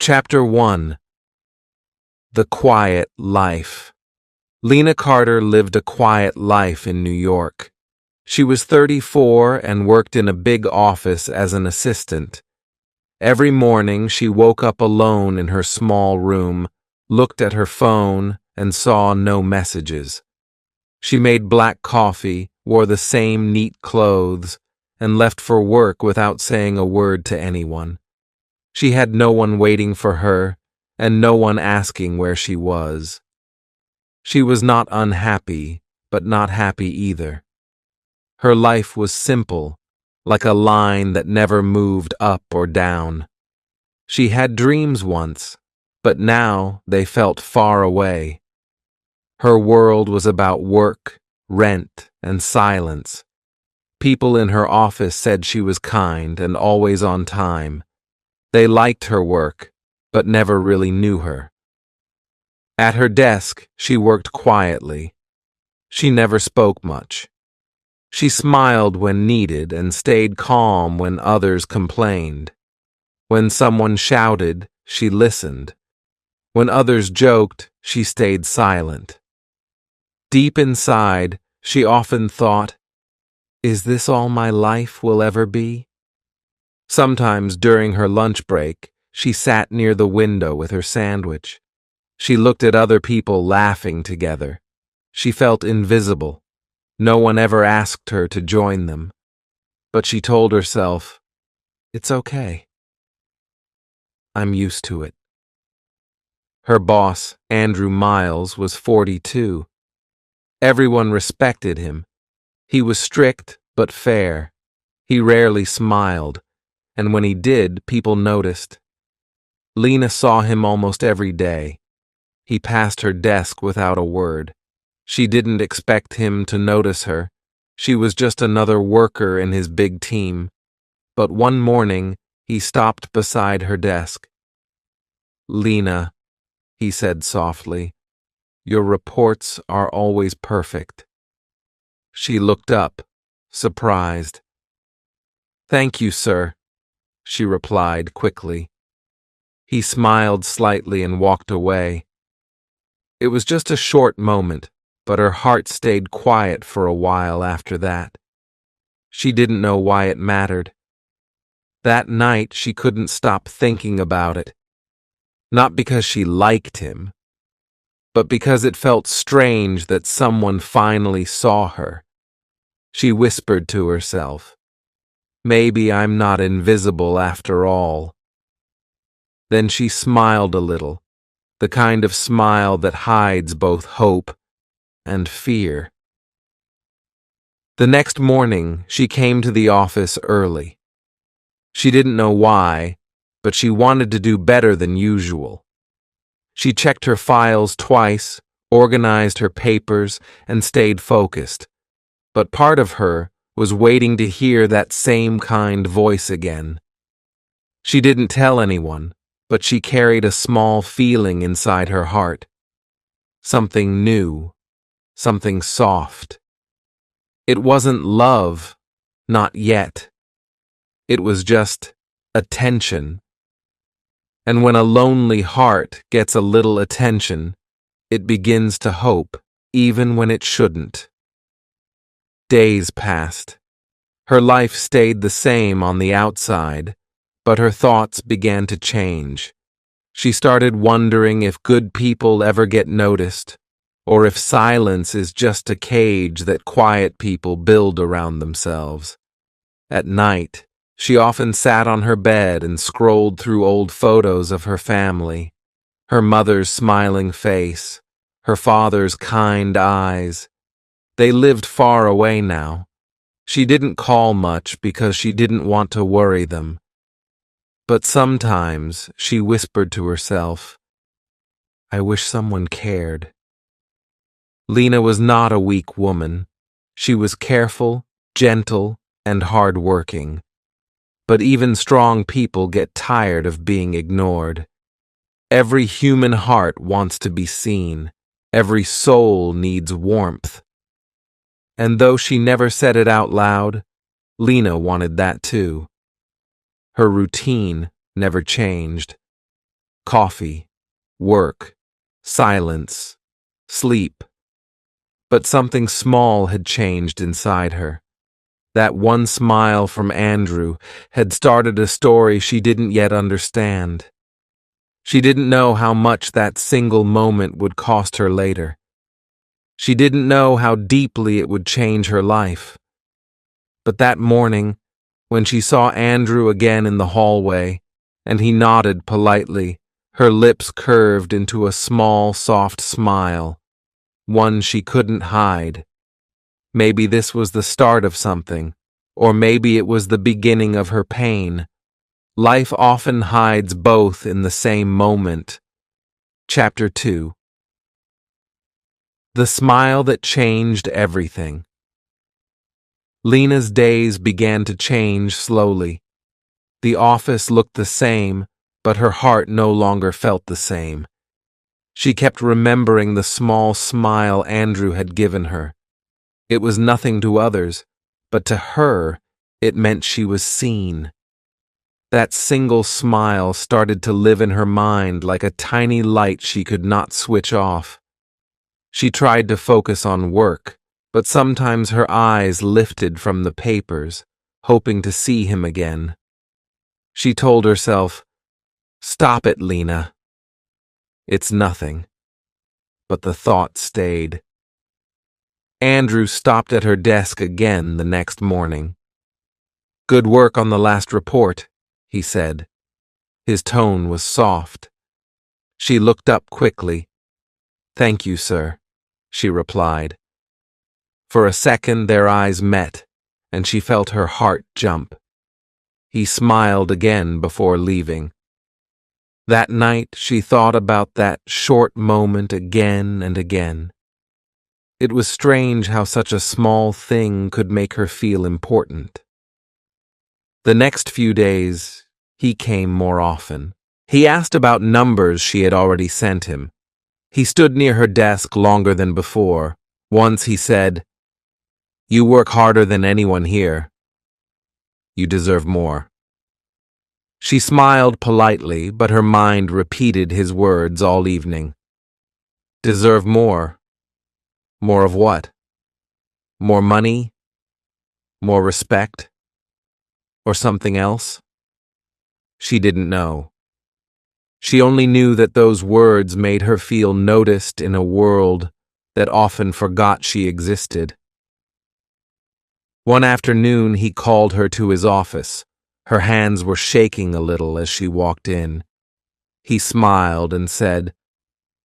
Chapter 1. The Quiet Life. Lena Carter lived a quiet life in New York. She was 34 and worked in a big office as an assistant. Every morning she woke up alone in her small room, looked at her phone, and saw no messages. She made black coffee, wore the same neat clothes, and left for work without saying a word to anyone. She had no one waiting for her, and no one asking where she was. She was not unhappy, but not happy either. Her life was simple, like a line that never moved up or down. She had dreams once, but now they felt far away. Her world was about work, rent, and silence. People in her office said she was kind and always on time. They liked her work, but never really knew her. At her desk, she worked quietly. She never spoke much. She smiled when needed and stayed calm when others complained. When someone shouted, she listened. When others joked, she stayed silent. Deep inside, she often thought, "Is this all my life will ever be?" Sometimes during her lunch break, she sat near the window with her sandwich. She looked at other people laughing together. She felt invisible. No one ever asked her to join them. But she told herself, "It's okay. I'm used to it." Her boss, Andrew Miles, was 42. Everyone respected him. He was strict but fair. He rarely smiled, and when he did, people noticed. Lena saw him almost every day. He passed her desk without a word. She didn't expect him to notice her. She was just another worker in his big team. But one morning, he stopped beside her desk. "Lena," he said softly, "your reports are always perfect." She looked up, surprised. "Thank you, sir," she replied quickly. He smiled slightly and walked away. It was just a short moment, but her heart stayed quiet for a while after that. She didn't know why it mattered. That night she couldn't stop thinking about it. Not because she liked him, but because it felt strange that someone finally saw her. She whispered to herself, "Maybe I'm not invisible after all." Then she smiled a little, the kind of smile that hides both hope and fear. The next morning, she came to the office early. She didn't know why, but she wanted to do better than usual. She checked her files twice, organized her papers, and stayed focused. But part of her was waiting to hear that same kind voice again. She didn't tell anyone, but she carried a small feeling inside her heart. Something new, something soft. It wasn't love, not yet. It was just attention. And when a lonely heart gets a little attention, it begins to hope, even when it shouldn't. Days passed. Her life stayed the same on the outside, but her thoughts began to change. She started wondering if good people ever get noticed, or if silence is just a cage that quiet people build around themselves. At night, she often sat on her bed and scrolled through old photos of her family. Her mother's smiling face, her father's kind eyes. They lived far away now. She didn't call much because she didn't want to worry them. But sometimes she whispered to herself, "I wish someone cared." Lena was not a weak woman. She was careful, gentle, and hard-working. But even strong people get tired of being ignored. Every human heart wants to be seen. Every soul needs warmth. And though she never said it out loud, Lena wanted that too. Her routine never changed. Coffee, work, silence, sleep. But something small had changed inside her. That one smile from Andrew had started a story she didn't yet understand. She didn't know how much that single moment would cost her later. She didn't know how deeply it would change her life. But that morning, when she saw Andrew again in the hallway, and he nodded politely, her lips curved into a small, soft smile, one she couldn't hide. Maybe this was the start of something, or maybe it was the beginning of her pain. Life often hides both in the same moment. Chapter 2. The smile that changed everything. Lena's days began to change slowly. The office looked the same, but her heart no longer felt the same. She kept remembering the small smile Andrew had given her. It was nothing to others, but to her, it meant she was seen. That single smile started to live in her mind like a tiny light she could not switch off. She tried to focus on work, but sometimes her eyes lifted from the papers, hoping to see him again. She told herself, "Stop it, Lena. It's nothing." But the thought stayed. Andrew stopped at her desk again the next morning. "Good work on the last report," he said. His tone was soft. She looked up quickly. "Thank you, sir," she replied. For a second their eyes met, and she felt her heart jump. He smiled again before leaving. That night she thought about that short moment again and again. It was strange how such a small thing could make her feel important. The next few days, he came more often. He asked about numbers she had already sent him. He stood near her desk longer than before. Once he said, "You work harder than anyone here. You deserve more." She smiled politely, but her mind repeated his words all evening. Deserve more? More of what? More money? More respect? Or something else? She didn't know. She only knew that those words made her feel noticed in a world that often forgot she existed. One afternoon he called her to his office. Her hands were shaking a little as she walked in. He smiled and said,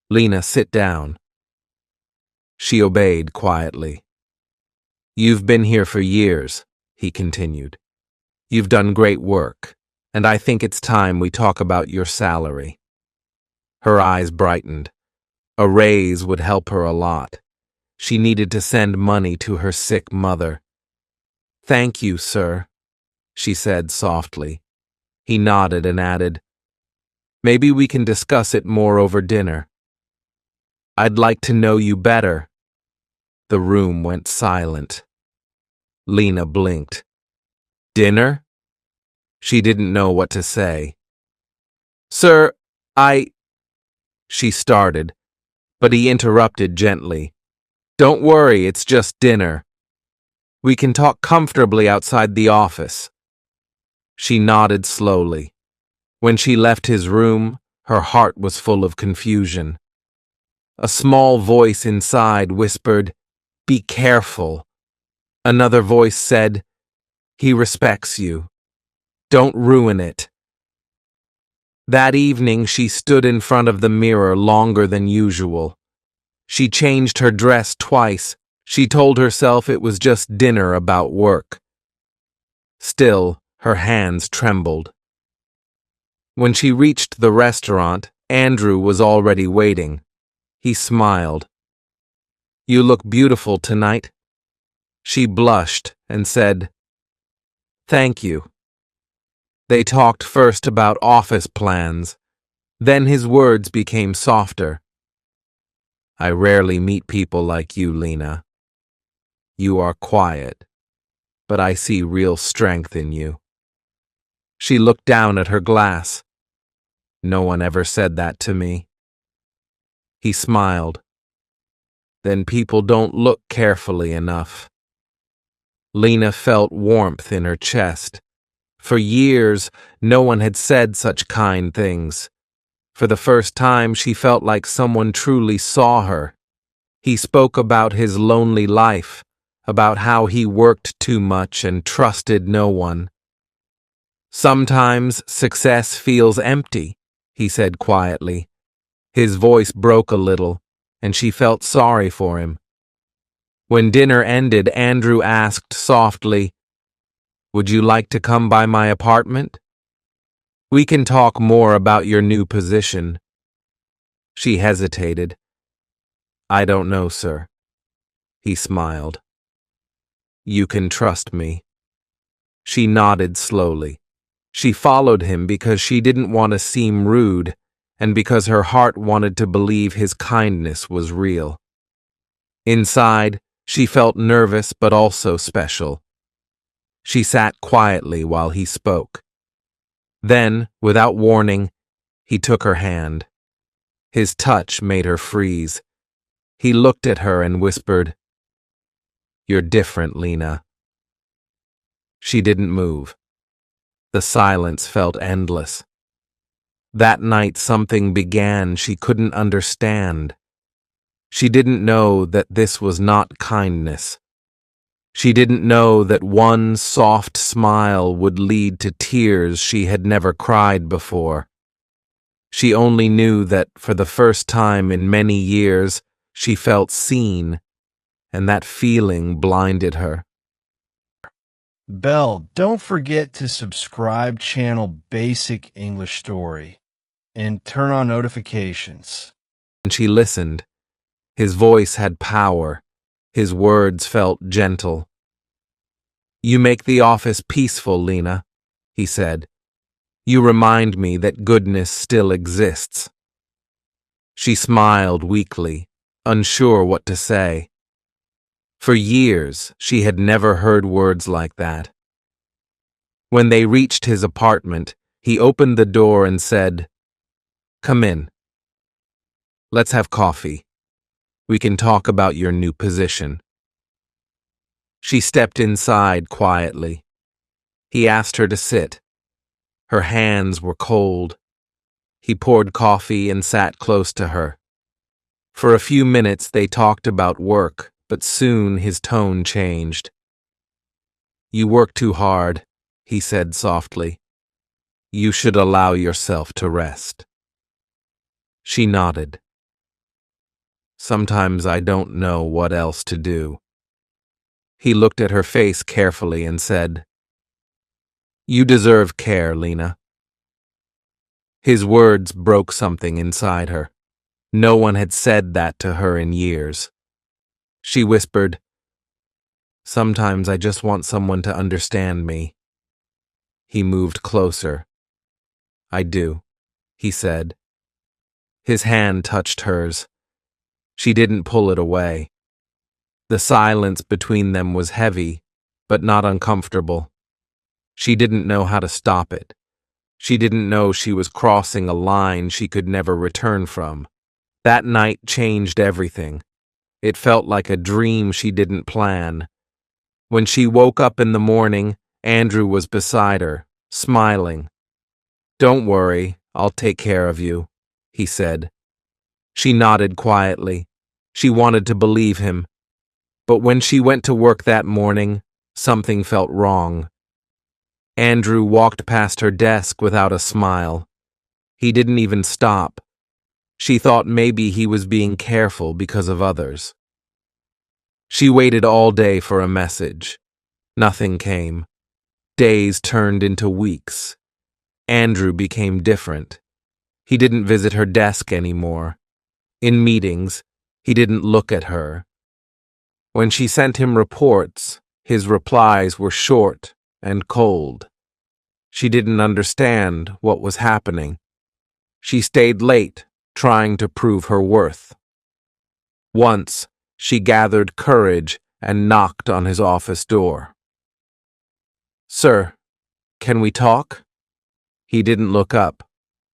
"Lena, sit down." She obeyed quietly. "You've been here for years," he continued. "You've done great work, and I think it's time we talk about your salary." Her eyes brightened. A raise would help her a lot. She needed to send money to her sick mother. "Thank you, sir," she said softly. He nodded and added, "Maybe we can discuss it more over dinner. I'd like to know you better." The room went silent. Lena blinked. "Dinner?" She didn't know what to say. "Sir, she started, but he interrupted gently. "Don't worry, it's just dinner. We can talk comfortably outside the office." She nodded slowly. When she left his room, her heart was full of confusion. A small voice inside whispered, "Be careful." Another voice said, "He respects you. Don't ruin it." That evening she stood in front of the mirror longer than usual. She changed her dress twice. She told herself it was just dinner about work. Still, her hands trembled. When she reached the restaurant, Andrew was already waiting. He smiled. "You look beautiful tonight." She blushed and said, "Thank you." They talked first about office plans. Then his words became softer. "I rarely meet people like you, Lena. You are quiet, but I see real strength in you." She looked down at her glass. No one ever said that to me. He smiled. Then people don't look carefully enough. Lena felt warmth in her chest. For years, no one had said such kind things. For the first time, she felt like someone truly saw her. He spoke about his lonely life, about how he worked too much and trusted no one. Sometimes success feels empty, he said quietly. His voice broke a little, and she felt sorry for him. When dinner ended, Andrew asked softly, "Would you like to come by my apartment? We can talk more about your new position." She hesitated. "I don't know, sir." He smiled. "You can trust me." She nodded slowly. She followed him because she didn't want to seem rude, and because her heart wanted to believe his kindness was real. Inside, she felt nervous but also special. She sat quietly while he spoke. Then, without warning, he took her hand. His touch made her freeze. He looked at her and whispered, "You're different, Lena." She didn't move. The silence felt endless. That night something began she couldn't understand. She didn't know that this was not kindness. She didn't know that one soft smile would lead to tears she had never cried before. She only knew that for the first time in many years she felt seen, and that feeling blinded her. Belle, don't forget to subscribe channel Basic English Story and turn on notifications. And she listened. His voice had power. His words felt gentle. "You make the office peaceful, Lena," he said. "You remind me that goodness still exists." She smiled weakly, unsure what to say. For years, she had never heard words like that. When they reached his apartment, he opened the door and said, "Come in. Let's have coffee. We can talk about your new position." She stepped inside quietly. He asked her to sit. Her hands were cold. He poured coffee and sat close to her. For a few minutes they talked about work, but soon his tone changed. "You work too hard," he said softly. "You should allow yourself to rest." She nodded. "Sometimes I don't know what else to do." He looked at her face carefully and said, "You deserve care, Lena." His words broke something inside her. No one had said that to her in years. She whispered, "Sometimes I just want someone to understand me." He moved closer. "I do," he said. His hand touched hers. She didn't pull it away. The silence between them was heavy, but not uncomfortable. She didn't know how to stop it. She didn't know she was crossing a line she could never return from. That night changed everything. It felt like a dream she didn't plan. When she woke up in the morning, Andrew was beside her, smiling. "Don't worry, I'll take care of you," he said. She nodded quietly. She wanted to believe him. But when she went to work that morning, something felt wrong. Andrew walked past her desk without a smile. He didn't even stop. She thought maybe he was being careful because of others. She waited all day for a message. Nothing came. Days turned into weeks. Andrew became different. He didn't visit her desk anymore. In meetings, he didn't look at her. When she sent him reports, his replies were short and cold. She didn't understand what was happening. She stayed late, trying to prove her worth. Once, she gathered courage and knocked on his office door. "Sir, can we talk?" He didn't look up.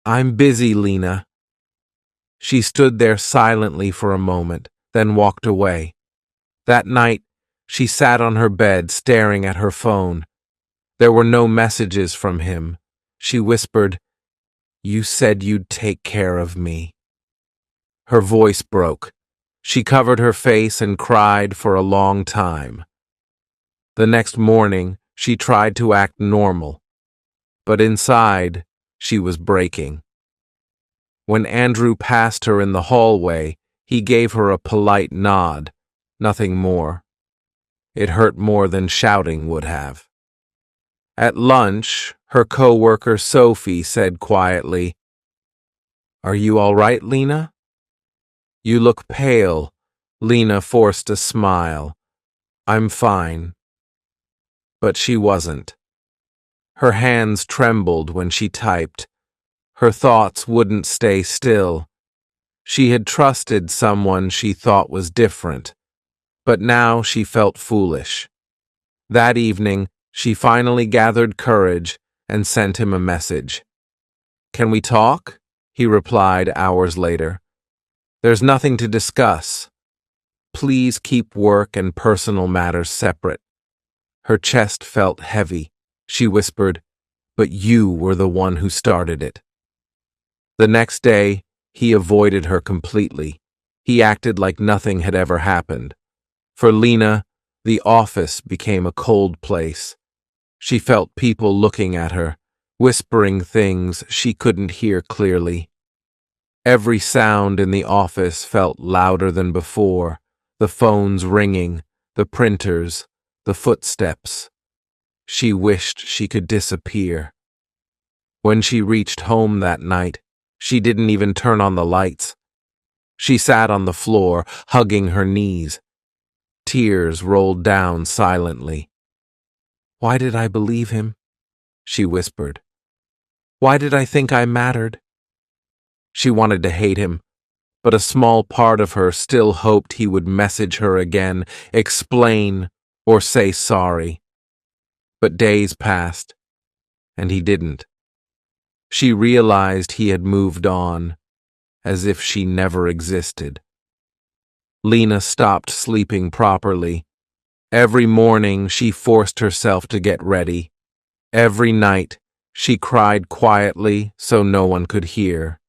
I'm busy, Lena. She stood there silently for a moment, then walked away. That night, she sat on her bed staring at her phone. There were no messages from him. She whispered, "You said you'd take care of me." Her voice broke. She covered her face and cried for a long time. The next morning, she tried to act normal, but inside, she was breaking. When Andrew passed her in the hallway, he gave her a polite nod, nothing more. It hurt more than shouting would have. At lunch, her co-worker Sophie said quietly, "Are you all right, Lena?" "You look pale." Lena forced a smile. "I'm fine." But she wasn't. Her hands trembled when she typed. Her thoughts wouldn't stay still. She had trusted someone she thought was different, but now she felt foolish. That evening, she finally gathered courage and sent him a message. "Can we talk?" he replied hours later. "There's nothing to discuss. Please keep work and personal matters separate." Her chest felt heavy. She whispered, "But you were the one who started it." The next day, he avoided her completely. He acted like nothing had ever happened. For Lena, the office became a cold place. She felt people looking at her, whispering things she couldn't hear clearly. Every sound in the office felt louder than before, the phones ringing, the printers, the footsteps. She wished she could disappear. When she reached home that night, she didn't even turn on the lights. She sat on the floor, hugging her knees. Tears rolled down silently. "Why did I believe him?" she whispered. "Why did I think I mattered?" She wanted to hate him, but a small part of her still hoped he would message her again, explain, or say sorry. But days passed, and he didn't. She realized he had moved on, as if she never existed. Lena stopped sleeping properly. Every morning she forced herself to get ready. Every night she cried quietly so no one could hear.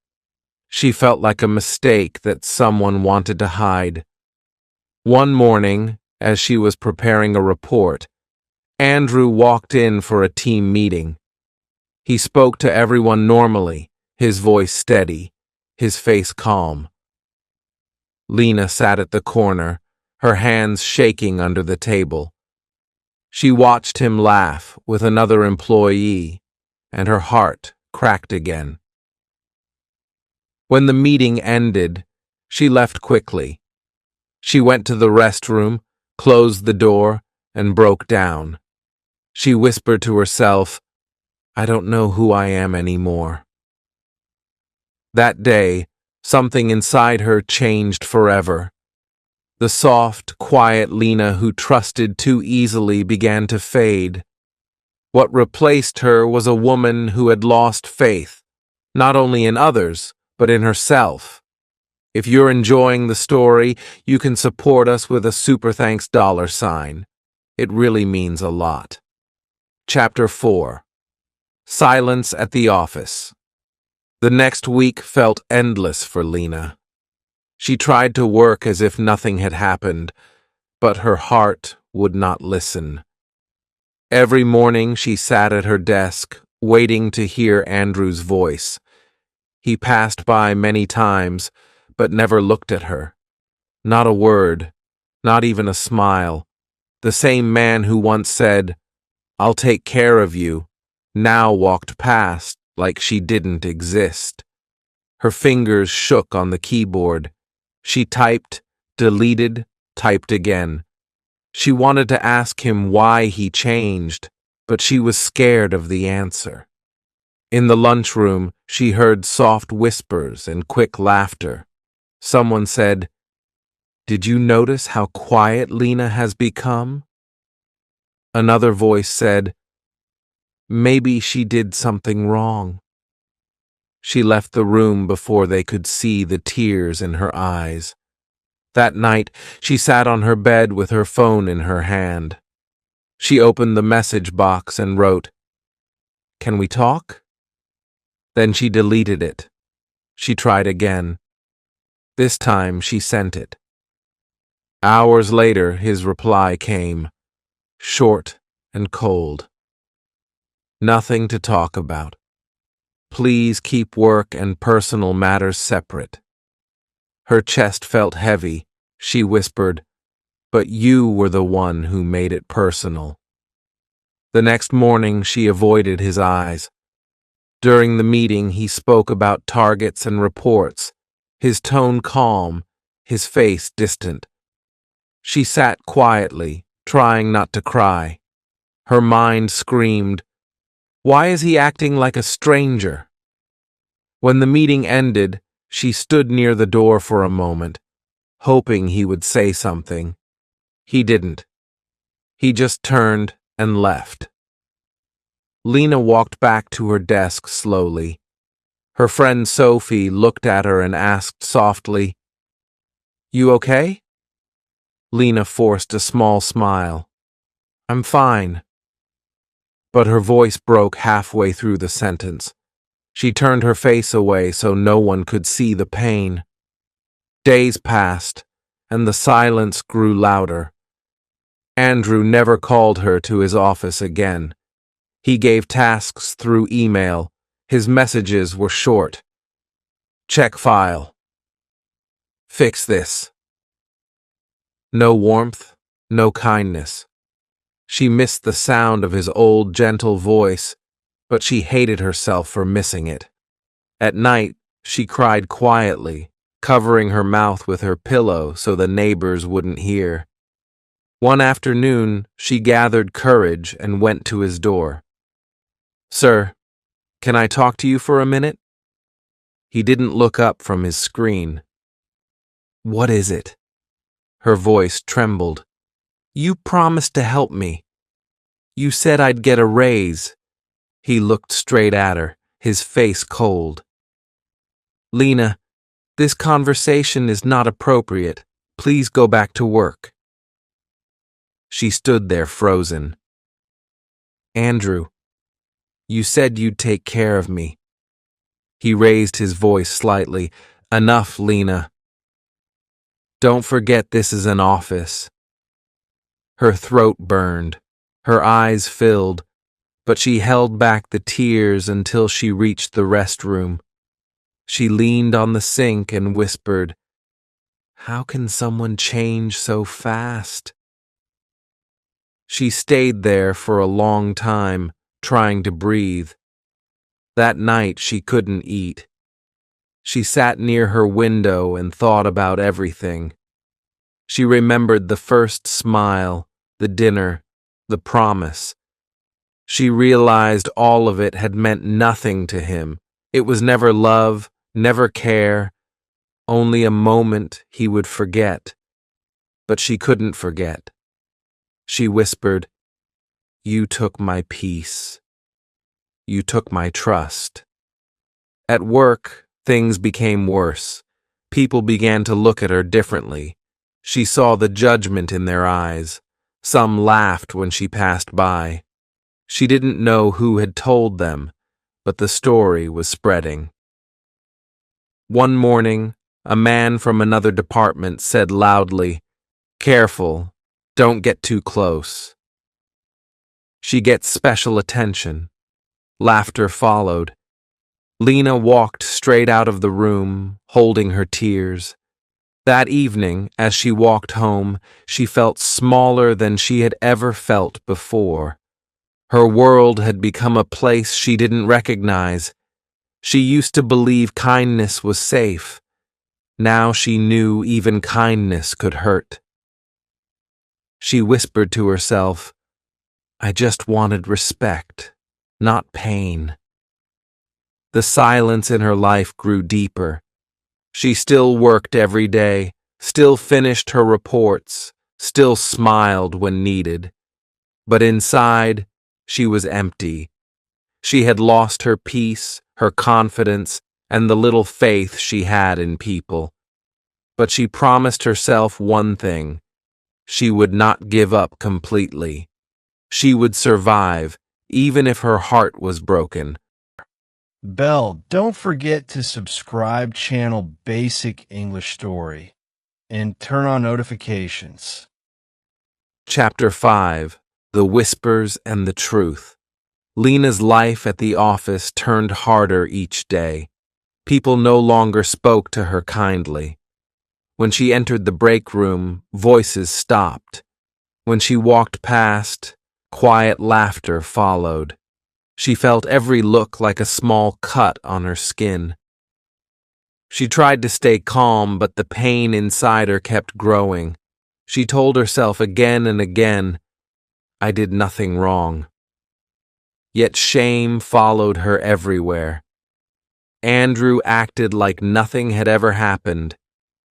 She felt like a mistake that someone wanted to hide. One morning, as she was preparing a report, Andrew walked in for a team meeting. He spoke to everyone normally, his voice steady, his face calm. Lena sat at the corner, her hands shaking under the table. She watched him laugh with another employee, and her heart cracked again. When the meeting ended, she left quickly. She went to the restroom, closed the door, and broke down. She whispered to herself, "I don't know who I am anymore." That day, something inside her changed forever. The soft, quiet Lena who trusted too easily began to fade. What replaced her was a woman who had lost faith, not only in others, but in herself. If you're enjoying the story, you can support us with a super thanks $sign. It really means a lot. Chapter 4. Silence at the Office. The next week felt endless for Lena. She tried to work as if nothing had happened, but her heart would not listen. Every morning she sat at her desk, waiting to hear Andrew's voice. He passed by many times, but never looked at her. Not a word, not even a smile. The same man who once said, "I'll take care of you," now walked past like she didn't exist. Her fingers shook on the keyboard. She typed, deleted, typed again. She wanted to ask him why he changed, but she was scared of the answer. In the lunchroom, she heard soft whispers and quick laughter. Someone said, "Did you notice how quiet Lena has become?" Another voice said, "Maybe she did something wrong." She left the room before they could see the tears in her eyes. That night, she sat on her bed with her phone in her hand. She opened the message box and wrote, "Can we talk?" Then she deleted it. She tried again. This time she sent it. Hours later, his reply came, short and cold. Nothing to talk about. Please keep work and personal matters separate. Her chest felt heavy. She whispered, "But you were the one who made it personal." The next morning, she avoided his eyes. During the meeting, he spoke about targets and reports, his tone calm, his face distant. She sat quietly, trying not to cry. Her mind screamed, "Why is he acting like a stranger?" When the meeting ended, she stood near the door for a moment, hoping he would say something. He didn't. He just turned and left. Lena walked back to her desk slowly. Her friend Sophie looked at her and asked softly, "You okay?" Lena forced a small smile. "I'm fine." But her voice broke halfway through the sentence. She turned her face away so no one could see the pain. Days passed, and the silence grew louder. Andrew never called her to his office again. He gave tasks through email. His messages were short. "Check file. Fix this." No warmth, no kindness. She missed the sound of his old, gentle voice, but she hated herself for missing it. At night, she cried quietly, covering her mouth with her pillow so the neighbors wouldn't hear. One afternoon, she gathered courage and went to his door. "Sir, can I talk to you for a minute?" He didn't look up from his screen. "What is it?" Her voice trembled. "You promised to help me. You said I'd get a raise." He looked straight at her, his face cold. "Lena, this conversation is not appropriate. Please go back to work." She stood there frozen. "Andrew, you said you'd take care of me." He raised his voice slightly. "Enough, Lena. Don't forget this is an office." Her throat burned. Her eyes filled, but she held back the tears until she reached the restroom. She leaned on the sink and whispered, "How can someone change so fast?" She stayed there for a long time, trying to breathe. That night she couldn't eat. She sat near her window and thought about everything. She remembered the first smile, the dinner, the promise. She realized all of it had meant nothing to him. It was never love, never care, only a moment he would forget. But she couldn't forget. She whispered, "You took my peace. You took my trust." At work, things became worse. People began to look at her differently. She saw the judgment in their eyes. Some laughed when she passed by. She didn't know who had told them, but the story was spreading. One morning, a man from another department said loudly, "Careful, don't get too close." She gets special attention. Laughter followed. Lena walked straight out of the room, holding her tears. That evening, as she walked home, she felt smaller than she had ever felt before. Her world had become a place she didn't recognize. She used to believe kindness was safe. Now she knew even kindness could hurt. She whispered to herself, "I just wanted respect, not pain." The silence in her life grew deeper. She still worked every day, still finished her reports, still smiled when needed. But inside, she was empty. She had lost her peace, her confidence, and the little faith she had in people. But she promised herself one thing: she would not give up completely. She would survive, even if her heart was broken. Bell, don't forget to subscribe channel Basic English Story and turn on notifications. Chapter 5: The Whispers and the Truth. Lena's life at the office turned harder each day. People no longer spoke to her kindly. When she entered the break room, voices stopped. When she walked past, quiet laughter followed. She felt every look like a small cut on her skin. She tried to stay calm, but the pain inside her kept growing. She told herself again and again, "I did nothing wrong." Yet shame followed her everywhere. Andrew acted like nothing had ever happened.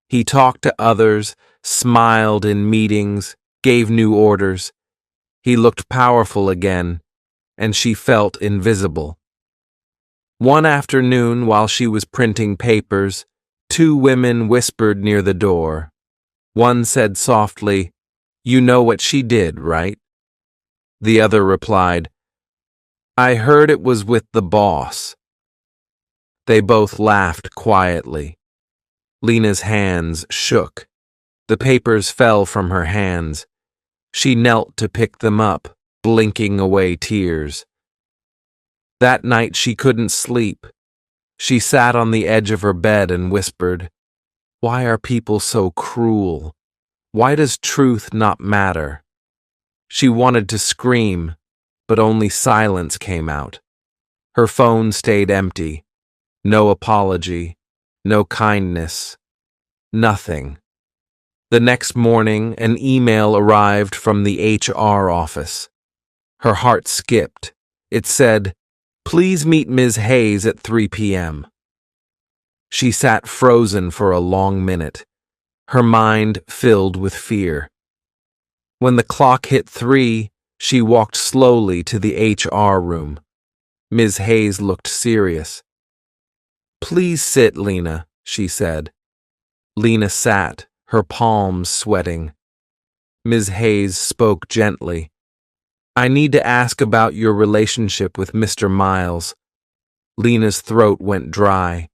He talked to others, smiled in meetings, gave new orders. He looked powerful again, and she felt invisible. One afternoon, while she was printing papers, two women whispered near the door. One said softly, "You know what she did, right?" The other replied, "I heard it was with the boss." They both laughed quietly. Lena's hands shook. The papers fell from her hands. She knelt to pick them up, blinking away tears. That night she couldn't sleep. She sat on the edge of her bed and whispered, "Why are people so cruel? Why does truth not matter?" She wanted to scream, but only silence came out. Her phone stayed empty. No apology, no kindness, nothing. The next morning, an email arrived from the HR office. Her heart skipped. It said, "Please meet Ms. Hayes at 3 p.m. She sat frozen for a long minute, her mind filled with fear. When the clock hit 3, she walked slowly to the HR room. Ms. Hayes looked serious. "Please sit, Lena," she said. Lena sat, her palms sweating. Ms. Hayes spoke gently. "I need to ask about your relationship with Mr. Miles." Lena's throat went dry.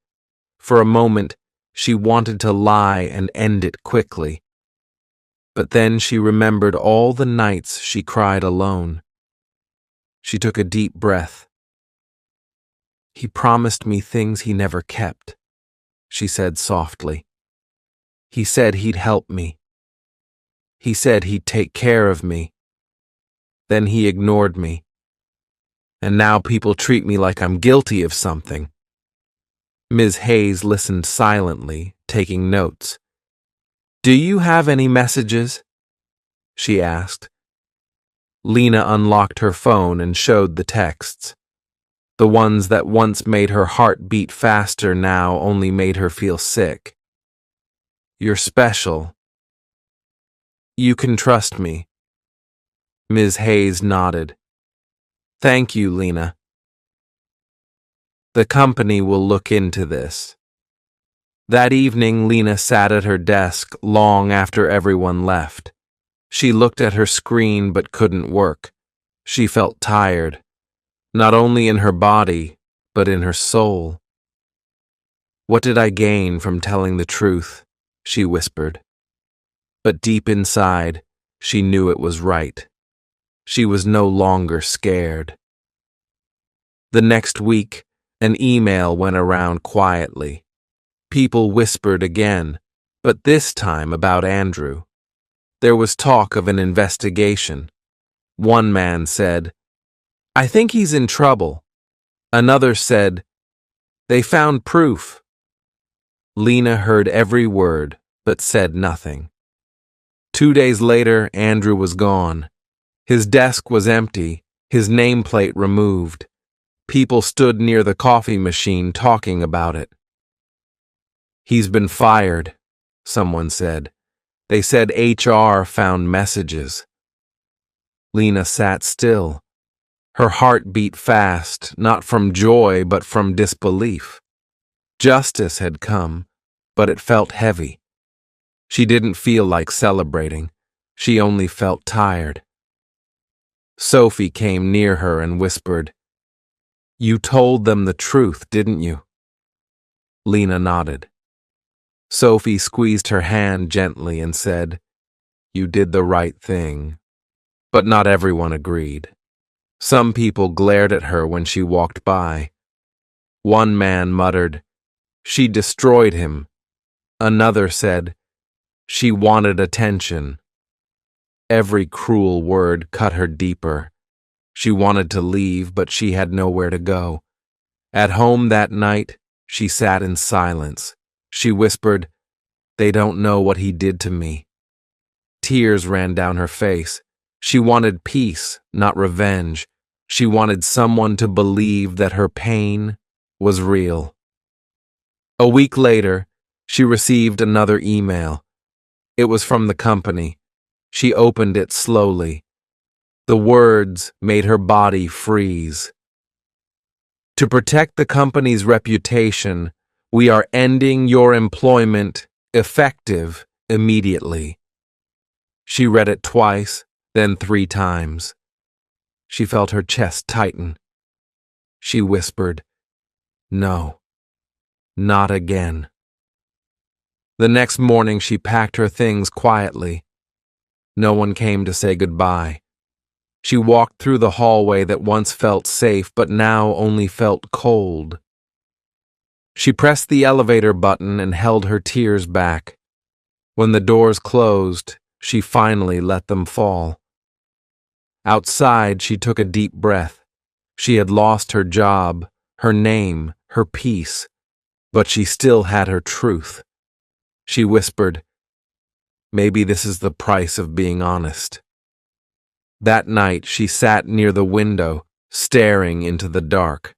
For a moment, she wanted to lie and end it quickly. But then she remembered all the nights she cried alone. She took a deep breath. "He promised me things he never kept," she said softly. "He said he'd help me. He said he'd take care of me. Then he ignored me. And now people treat me like I'm guilty of something." Ms. Hayes listened silently, taking notes. "Do you have any messages?" she asked. Lena unlocked her phone and showed the texts. The ones that once made her heart beat faster now only made her feel sick. "You're special. You can trust me." Ms. Hayes nodded. "Thank you, Lena. The company will look into this." That evening, Lena sat at her desk long after everyone left. She looked at her screen but couldn't work. She felt tired, not only in her body, but in her soul. "What did I gain from telling the truth?" she whispered. But deep inside, she knew it was right. She was no longer scared. The next week, an email went around quietly. People whispered again, but this time about Andrew. There was talk of an investigation. One man said, "I think he's in trouble." Another said, "They found proof." Lena heard every word, but said nothing. 2 days later, Andrew was gone. His desk was empty, his nameplate removed. People stood near the coffee machine talking about it. "He's been fired," someone said. "They said HR found messages." Lena sat still. Her heart beat fast, not from joy but from disbelief. Justice had come, but it felt heavy. She didn't feel like celebrating. She only felt tired. Sophie came near her and whispered, "You told them the truth, didn't you?" Lena nodded. Sophie squeezed her hand gently and said, "You did the right thing." But not everyone agreed. Some people glared at her when she walked by. One man muttered, "She destroyed him." Another said, "She wanted attention." Every cruel word cut her deeper. She wanted to leave, but she had nowhere to go. At home that night, she sat in silence. She whispered, "They don't know what he did to me." Tears ran down her face. She wanted peace, not revenge. She wanted someone to believe that her pain was real. A week later, she received another email. It was from the company. She opened it slowly. The words made her body freeze. "To protect the company's reputation, we are ending your employment effective immediately." She read it twice, then 3 times. She felt her chest tighten. She whispered, "No, not again." The next morning she packed her things quietly. No one came to say goodbye. She walked through the hallway that once felt safe but now only felt cold. She pressed the elevator button and held her tears back. When the doors closed, she finally let them fall. Outside, she took a deep breath. She had lost her job, her name, her peace, but she still had her truth. She whispered, "Maybe this is the price of being honest." That night, she sat near the window, staring into the dark.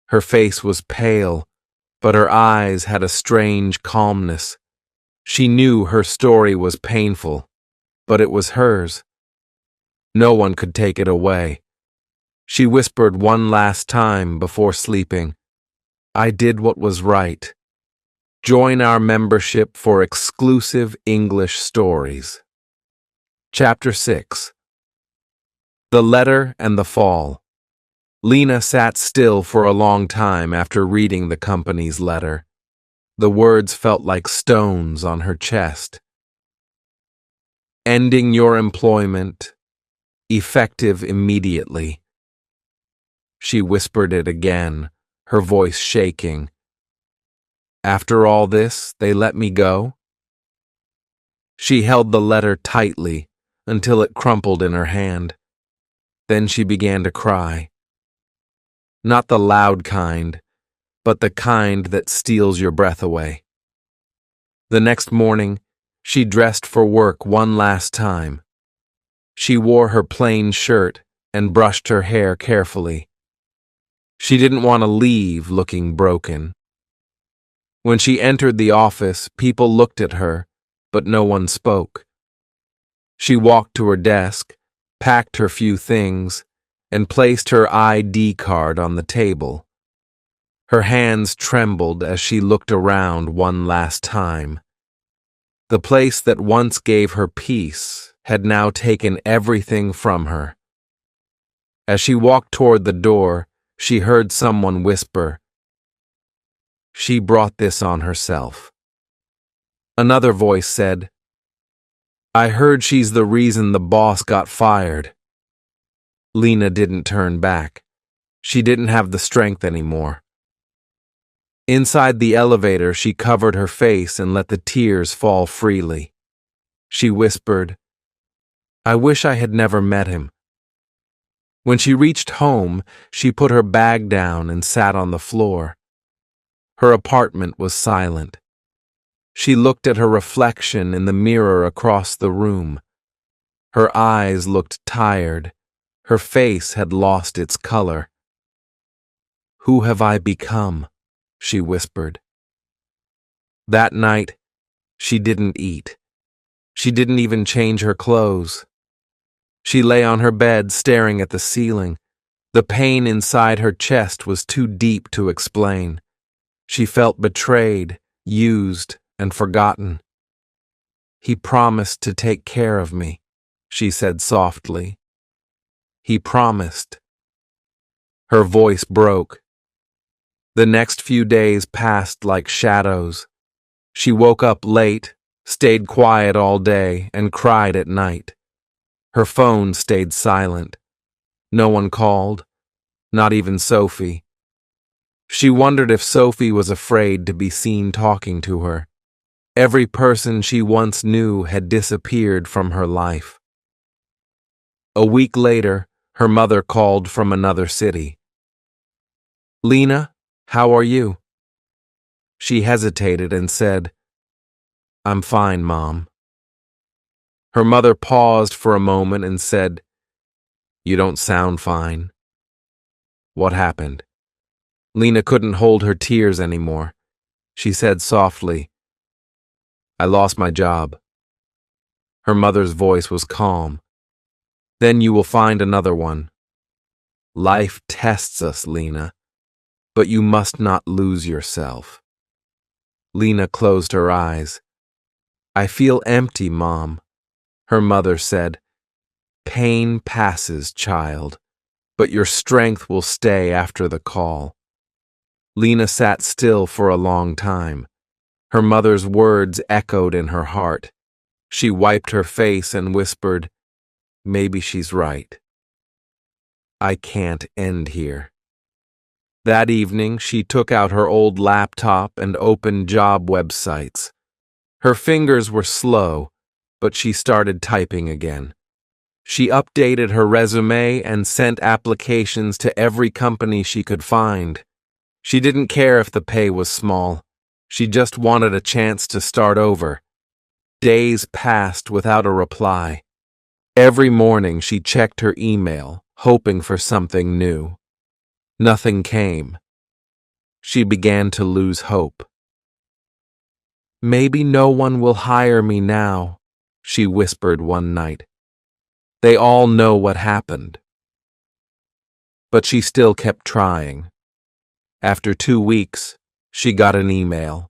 Her face was pale, but her eyes had a strange calmness. She knew her story was painful, but it was hers. No one could take it away. She whispered one last time before sleeping, "I did what was right." Join our membership for exclusive English stories. Chapter 6. The Letter and the Fall. Lena sat still for a long time after reading the company's letter. The words felt like stones on her chest. Ending your employment, effective immediately. She whispered it again, her voice shaking. After all this, they let me go? She held the letter tightly until it crumpled in her hand. Then she began to cry. Not the loud kind, but the kind that steals your breath away. The next morning, she dressed for work one last time. She wore her plain shirt and brushed her hair carefully. She didn't want to leave looking broken. When she entered the office, people looked at her, but no one spoke. She walked to her desk, packed her few things, and placed her ID card on the table. Her hands trembled as she looked around one last time. The place that once gave her peace had now taken everything from her. As she walked toward the door, she heard someone whisper, "She brought this on herself." Another voice said, "I heard she's the reason the boss got fired." Lena didn't turn back. She didn't have the strength anymore. Inside the elevator, she covered her face and let the tears fall freely. She whispered, "I wish I had never met him." When she reached home, she put her bag down and sat on the floor. Her apartment was silent. She looked at her reflection in the mirror across the room. Her eyes looked tired. Her face had lost its color. "Who have I become?" she whispered. That night, she didn't eat. She didn't even change her clothes. She lay on her bed staring at the ceiling. The pain inside her chest was too deep to explain. She felt betrayed, used, and forgotten. "He promised to take care of me," she said softly. "He promised." Her voice broke. The next few days passed like shadows. She woke up late, stayed quiet all day, and cried at night. Her phone stayed silent. No one called, not even Sophie. She wondered if Sophie was afraid to be seen talking to her. Every person she once knew had disappeared from her life. A week later, her mother called from another city. "Lena, how are you?" She hesitated and said, "I'm fine, Mom." Her mother paused for a moment and said, "You don't sound fine." What happened? Lena couldn't hold her tears anymore. She said softly, "I lost my job." Her mother's voice was calm. "Then you will find another one. Life tests us, Lena, but you must not lose yourself." Lena closed her eyes. "I feel empty, Mom." Her mother said, "Pain passes, child, but your strength will stay after the call." Lena sat still for a long time. Her mother's words echoed in her heart. She wiped her face and whispered, "Maybe she's right. I can't end here." That evening, she took out her old laptop and opened job websites. Her fingers were slow, but she started typing again. She updated her resume and sent applications to every company she could find. She didn't care if the pay was small. She just wanted a chance to start over. Days passed without a reply. Every morning she checked her email, hoping for something new. Nothing came. She began to lose hope. "Maybe no one will hire me now," she whispered one night. "They all know what happened." But she still kept trying. After 2 weeks, she got an email.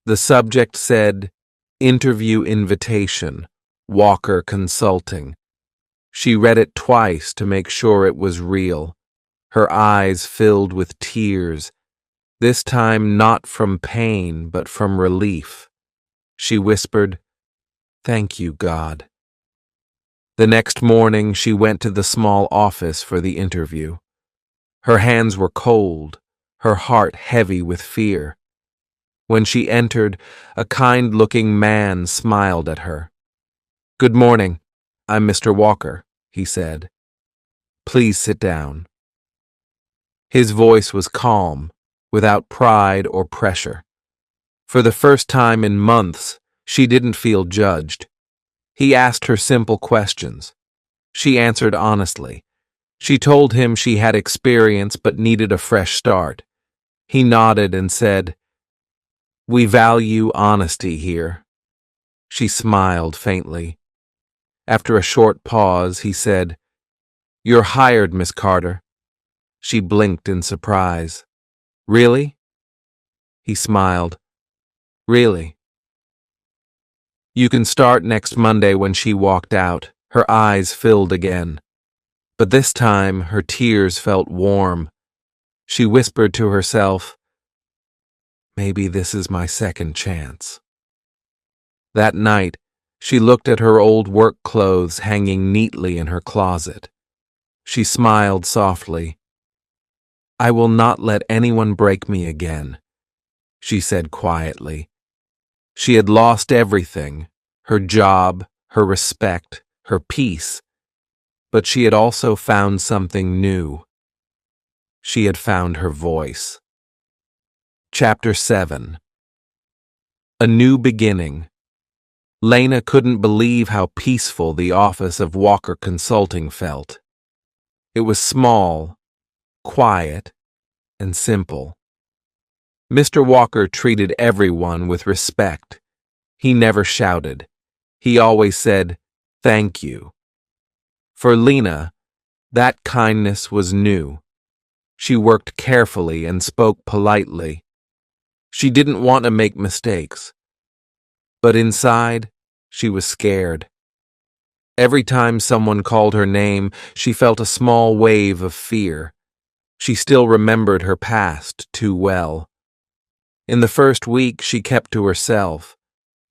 The subject said, "Interview invitation, Walker Consulting." She read it twice to make sure it was real. Her eyes filled with tears, this time not from pain but from relief. She whispered, "Thank you, God." The next morning, she went to the small office for the interview. Her hands were cold, her heart heavy with fear. When she entered, a kind-looking man smiled at her. "Good morning. I'm Mr. Walker," he said. "Please sit down." His voice was calm, without pride or pressure. For the first time in months, she didn't feel judged. He asked her simple questions. She answered honestly. She told him she had experience but needed a fresh start. He nodded and said, "We value honesty here." She smiled faintly. After a short pause, he said, "You're hired, Miss Carter." She blinked in surprise. "Really?" He smiled. "Really?" "You can start next Monday." When she walked out, her eyes filled again. But this time, her tears felt warm. She whispered to herself, "Maybe this is my second chance." That night, she looked at her old work clothes hanging neatly in her closet. She smiled softly. "I will not let anyone break me again," she said quietly. She had lost everything, her job, her respect, her peace, but she had also found something new. She had found her voice. Chapter 7. A New Beginning. Lena couldn't believe how peaceful the office of Walker Consulting felt. It was small, quiet, and simple. Mr. Walker treated everyone with respect. He never shouted. He always said, "Thank you." For Lena, that kindness was new. She worked carefully and spoke politely. She didn't want to make mistakes. But inside, she was scared. Every time someone called her name, she felt a small wave of fear. She still remembered her past too well. In the first week, she kept to herself.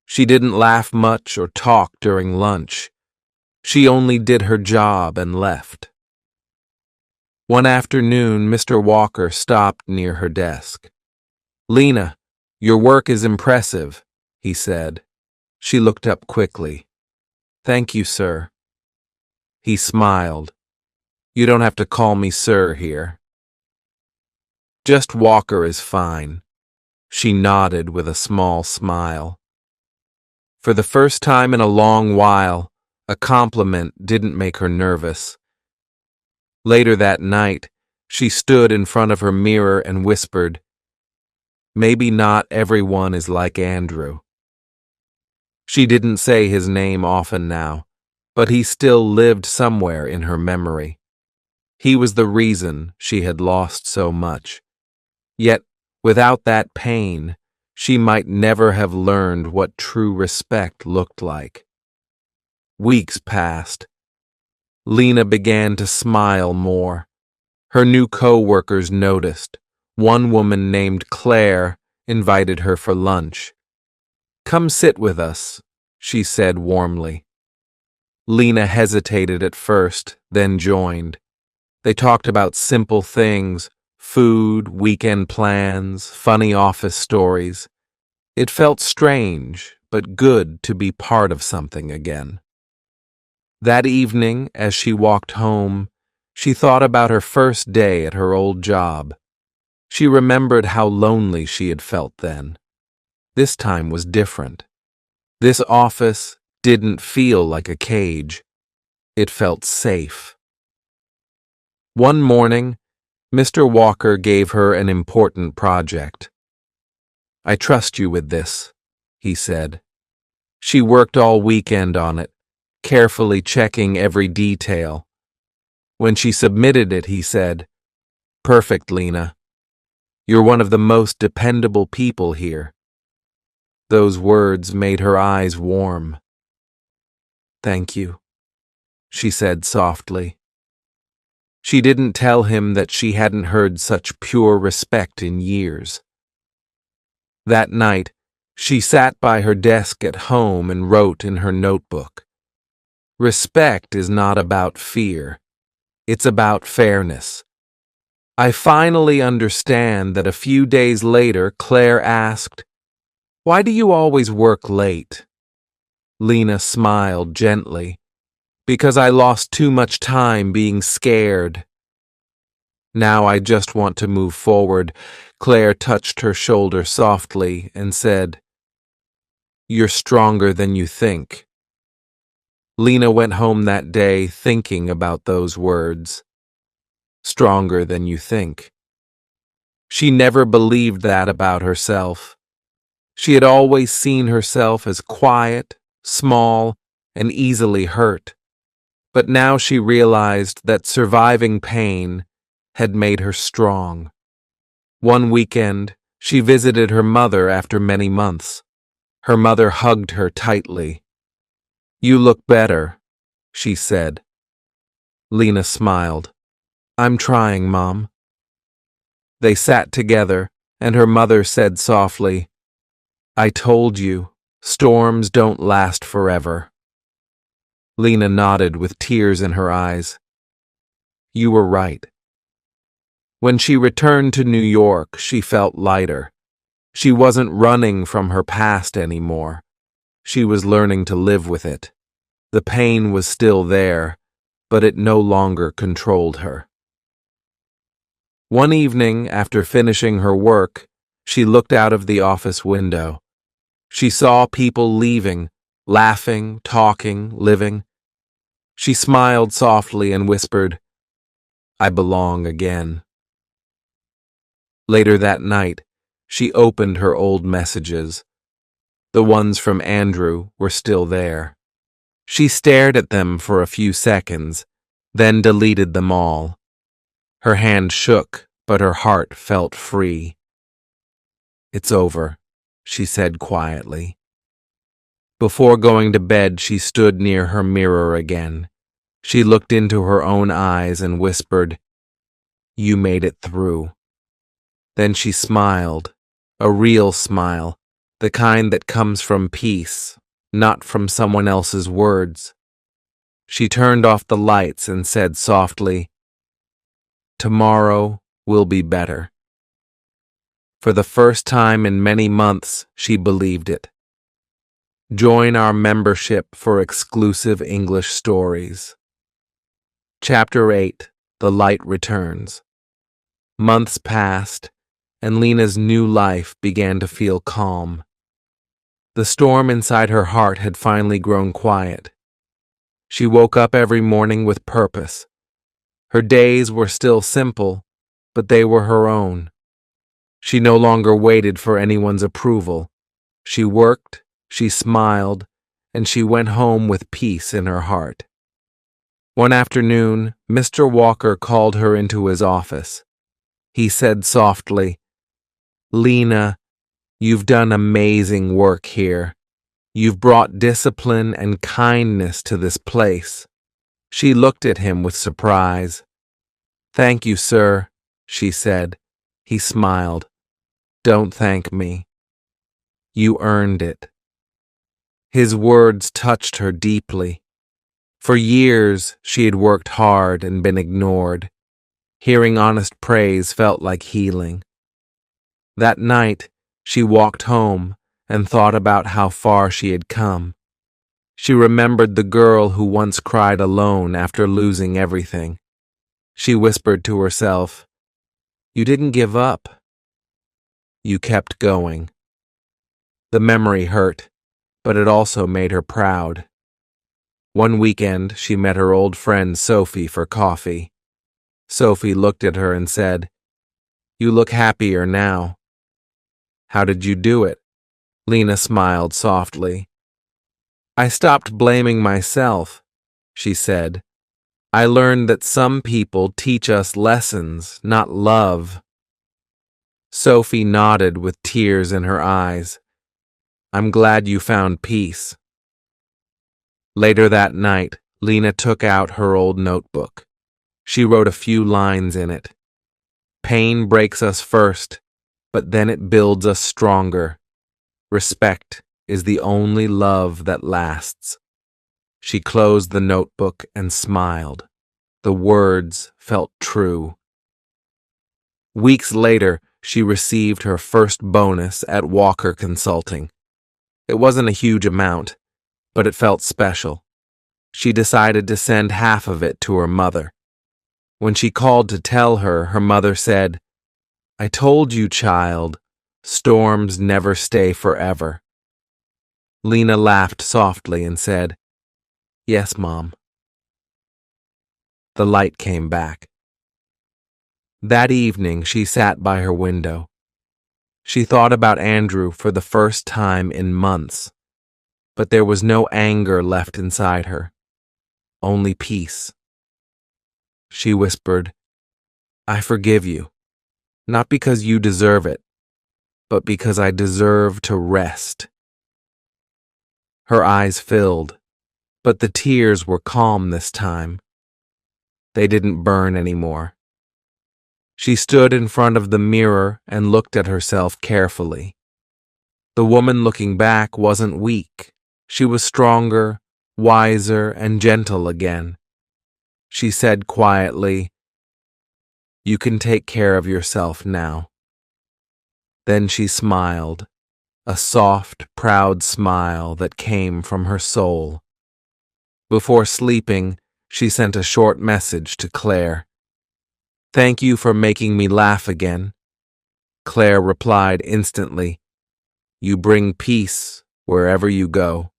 She didn't laugh much or talk during lunch. She only did her job and left. One afternoon, Mr. Walker stopped near her desk. "Lena, your work is impressive," he said. She looked up quickly. "Thank you, sir." He smiled. "You don't have to call me sir here." "Just Walker is fine." She nodded with a small smile. For the first time in a long while, a compliment didn't make her nervous. Later that night, she stood in front of her mirror and whispered, "Maybe not everyone is like Andrew." She didn't say his name often now, but he still lived somewhere in her memory. He was the reason she had lost so much. Yet, without that pain, she might never have learned what true respect looked like. Weeks passed. Lena began to smile more. Her new co-workers noticed. One woman named Claire invited her for lunch. "Come sit with us," she said warmly. Lena hesitated at first, then joined. They talked about simple things, food, weekend plans, funny office stories. It felt strange, but good to be part of something again. That evening, as she walked home, she thought about her first day at her old job. She remembered how lonely she had felt then. This time was different. This office didn't feel like a cage. It felt safe. One morning, Mr. Walker gave her an important project. "I trust you with this," he said. She worked all weekend on it, carefully checking every detail. When she submitted it, he said, "Perfect, Lena. You're one of the most dependable people here." Those words made her eyes warm. "Thank you," she said softly. She didn't tell him that she hadn't heard such pure respect in years. That night, she sat by her desk at home and wrote in her notebook. Respect is not about fear. It's about fairness. I finally understand that a few days later, Claire asked, "Why do you always work late?" Lena smiled gently. "Because I lost too much time being scared. Now I just want to move forward." Claire touched her shoulder softly and said, "You're stronger than you think." Lena went home that day thinking about those words. Stronger than you think. She never believed that about herself. She had always seen herself as quiet, small, and easily hurt. But now she realized that surviving pain had made her strong. One weekend, she visited her mother after many months. Her mother hugged her tightly. "You look better," she said. Lena smiled. "I'm trying, Mom." They sat together, and her mother said softly, "I told you, storms don't last forever." Lena nodded with tears in her eyes. "You were right." When she returned to New York, she felt lighter. She wasn't running from her past anymore. She was learning to live with it. The pain was still there, but it no longer controlled her. One evening, after finishing her work, she looked out of the office window. She saw people leaving, laughing, talking, living. She smiled softly and whispered, "I belong again." Later that night, she opened her old messages. The ones from Andrew were still there. She stared at them for a few seconds, then deleted them all. Her hand shook, but her heart felt free. "It's over," she said quietly. Before going to bed, she stood near her mirror again. She looked into her own eyes and whispered, "You made it through." Then she smiled, a real smile, the kind that comes from peace, not from someone else's words. She turned off the lights and said softly, "Tomorrow will be better." For the first time in many months, she believed it. Join our membership for exclusive English stories. Chapter 8: The Light Returns. Months passed, and Lena's new life began to feel calm. The storm inside her heart had finally grown quiet. She woke up every morning with purpose. Her days were still simple, but they were her own. She no longer waited for anyone's approval. She worked, she smiled, and she went home with peace in her heart. One afternoon, Mr. Walker called her into his office. He said softly, "Lena, you've done amazing work here. You've brought discipline and kindness to this place." She looked at him with surprise. "Thank you, sir," she said. He smiled. "Don't thank me. You earned it." His words touched her deeply. For years, she had worked hard and been ignored. Hearing honest praise felt like healing. That night, she walked home and thought about how far she had come. She remembered the girl who once cried alone after losing everything. She whispered to herself, "You didn't give up. You kept going." The memory hurt, but it also made her proud. One weekend, she met her old friend Sophie for coffee. Sophie looked at her and said, "You look happier now." "How did you do it?" Lena smiled softly. "I stopped blaming myself," she said. "I learned that some people teach us lessons, not love." Sophie nodded with tears in her eyes. "I'm glad you found peace." Later that night, Lena took out her old notebook. She wrote a few lines in it. "Pain breaks us first, but then it builds us stronger. Respect is the only love that lasts." She closed the notebook and smiled. The words felt true. Weeks later, she received her first bonus at Walker Consulting. It wasn't a huge amount, but it felt special. She decided to send half of it to her mother. When she called to tell her, her mother said, "I told you, child, storms never stay forever." Lena laughed softly and said, "Yes, Mom." The light came back. That evening, she sat by her window. She thought about Andrew for the first time in months, but there was no anger left inside her, only peace. She whispered, "I forgive you, not because you deserve it, but because I deserve to rest." Her eyes filled, but the tears were calm this time. They didn't burn anymore. She stood in front of the mirror and looked at herself carefully. The woman looking back wasn't weak. She was stronger, wiser, and gentle again. She said quietly, "You can take care of yourself now." Then she smiled, a soft, proud smile that came from her soul. Before sleeping, she sent a short message to Claire. "Thank you for making me laugh again." Claire replied instantly, "You bring peace wherever you go."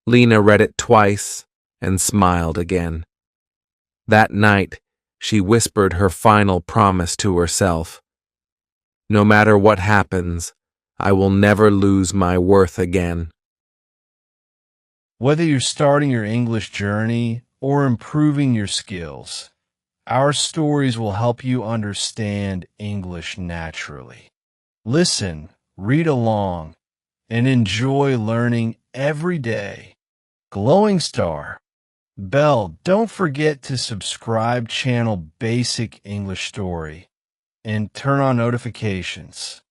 Lena read it twice and smiled again. That night, she whispered her final promise to herself. "No matter what happens, I will never lose my worth again." Whether you're starting your English journey or improving your skills, our stories will help you understand English naturally. Listen, read along, and enjoy learning every day. Glowing Star. Bell, don't forget to subscribe channel Basic English Story and turn on notifications.